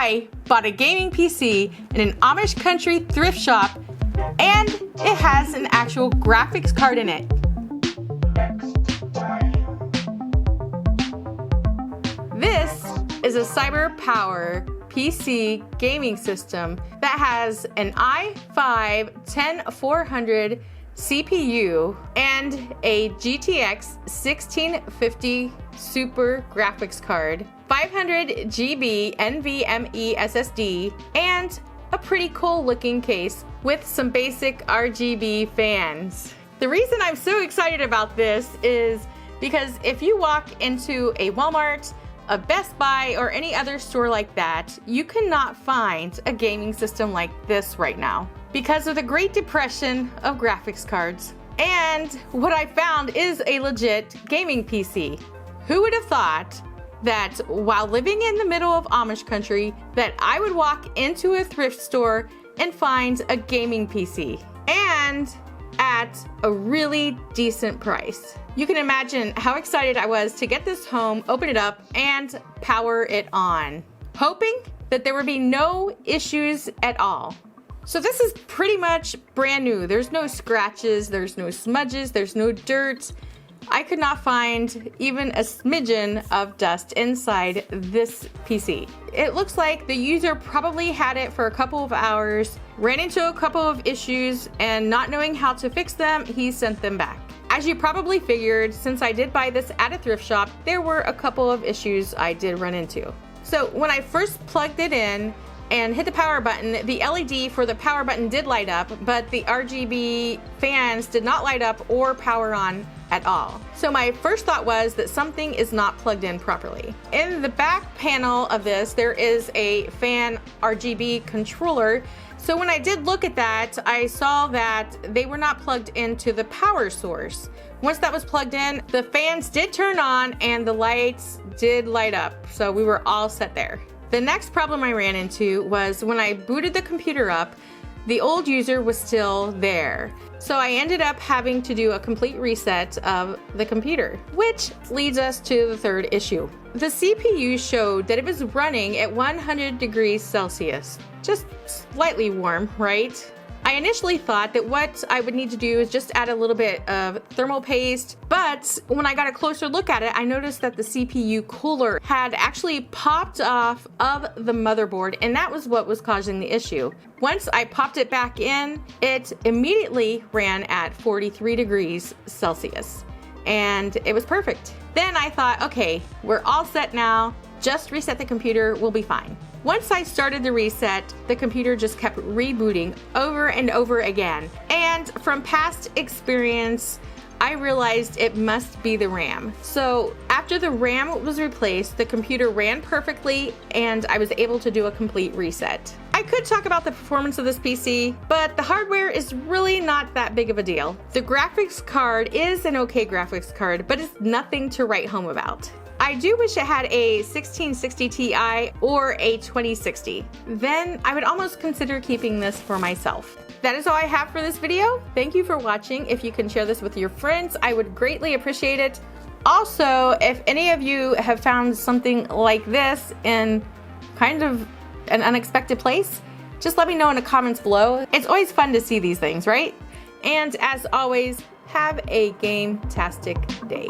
I bought a gaming PC in an Amish country thrift shop, and it has an actual graphics card in it. This is a CyberPowerPC gaming system that has an i5-10400 CPU and a GTX1650 Super graphics card, 500 GB NVMe SSD, and a pretty cool looking case with some basic RGB fans. The reason I'm so excited about this is because if you walk into a Walmart, a Best Buy, or any other store like that, you cannot find a gaming system like this right now because of the Great Depression of graphics cards. And what I found is a legit gaming PC. Who would have thought that while living in the middle of Amish country that I would walk into a thrift store and find a gaming PC, and at a really decent price. You can imagine how excited I was to get this home, open it up, and power it on, hoping that there would be no issues at all. So this is pretty much brand new. There's no scratches, there's no smudges, there's no dirt. I could not find even a smidgen of dust inside this PC. It looks like the user probably had it for a couple of hours, ran into a couple of issues, and not knowing how to fix them, he sent them back. As you probably figured, since I did buy this at a thrift shop, there were a couple of issues I did run into. So when I first plugged it in and hit the power button, the LED for the power button did light up, but the RGB fans did not light up or power on at all. So my first thought was that something is not plugged in properly. In the back panel of this, there is a fan RGB controller. So when I did look at that, I saw that they were not plugged into the power source. Once that was plugged in, the fans did turn on and the lights did light up. So we were all set there. The next problem I ran into was when I booted the computer up, the old user was still there. So I ended up having to do a complete reset of the computer, which leads us to the third issue. The CPU showed that it was running at 100 degrees Celsius, just slightly warm, right? I initially thought that what I would need to do is just add a little bit of thermal paste, but when I got a closer look at it, I noticed that the CPU cooler had actually popped off of the motherboard, and that was what was causing the issue. Once I popped it back in, it immediately ran at 43 degrees Celsius, and it was perfect. Then I thought, okay, we're all set now, just reset the computer, we'll be fine. Once I started the reset, the computer just kept rebooting over and over again. And from past experience, I realized it must be the RAM. So after the RAM was replaced, the computer ran perfectly and I was able to do a complete reset. I could talk about the performance of this PC, but the hardware is really not that big of a deal. The graphics card is an okay graphics card, but it's nothing to write home about. I do wish it had a 1660 Ti or a 2060. Then I would almost consider keeping this for myself. That is all I have for this video. Thank you for watching. If you can share this with your friends, I would greatly appreciate it. Also, if any of you have found something like this in kind of an unexpected place, just let me know in the comments below. It's always fun to see these things, right? And as always, have a game-tastic day.